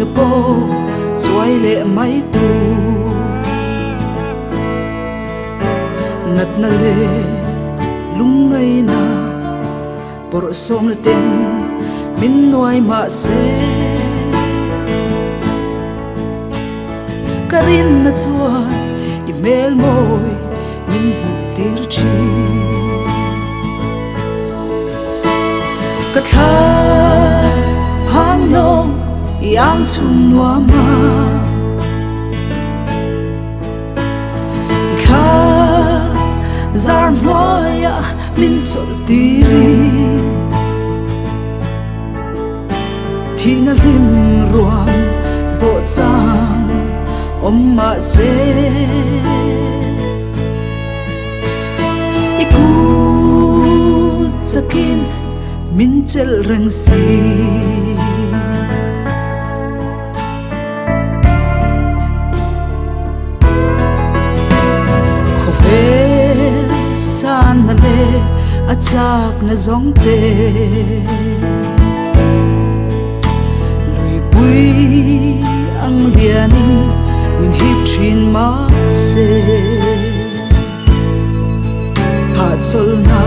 na po chuai le mai tu nat na le lung ngai na por som le ten min noi ma se karin na chuan i mel moi min hu tir chi ka thla phang long yang chung nuwa ma kha zar noya min chol tiri thina lim ruam zo chang om ma se iku chakin min chel rang si san na le achak na zong te lui bui ang lianin min hip thin ma se ha chol na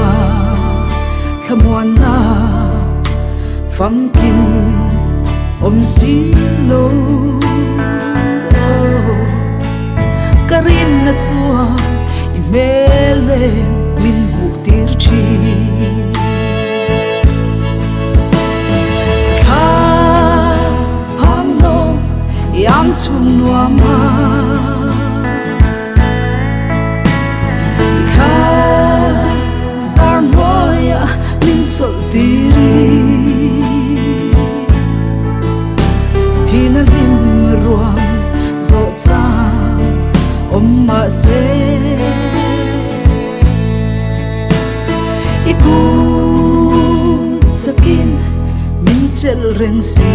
thamuan na phang kim om si lo karin na chua i mele min muk tir chi tha hang lo yang chung nuwa ma kha zar noya min chol tiri thina lim ruam zo chang om ma se iku sakin min chel reng si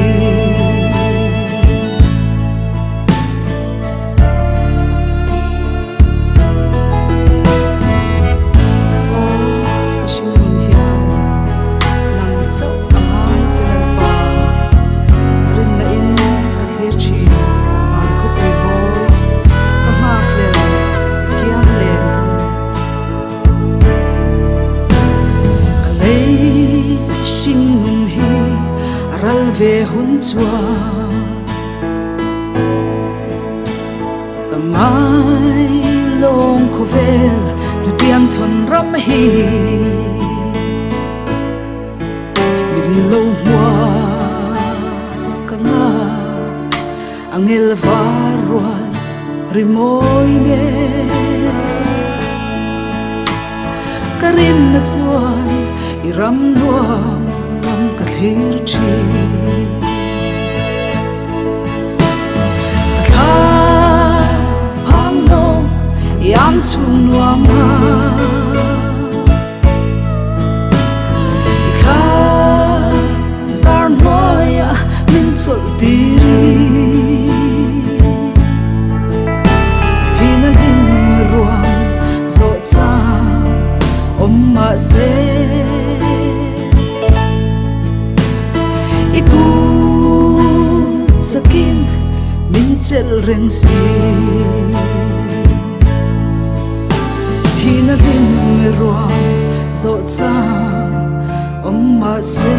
về hun chua tang mai long khu vel nu tiang chon ram hi min lo hua kanga angel varwal rimoi ne karin na chuan i ram nuam lam ka thlir chi yang chung nuwa ma kha zar noya min chol tiri thina lim ruam zo chang om ma se iku sakin min chel reng si thina lim ruam zo chang om ma se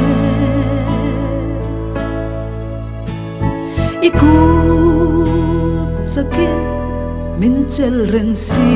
iku chakin min chel reng si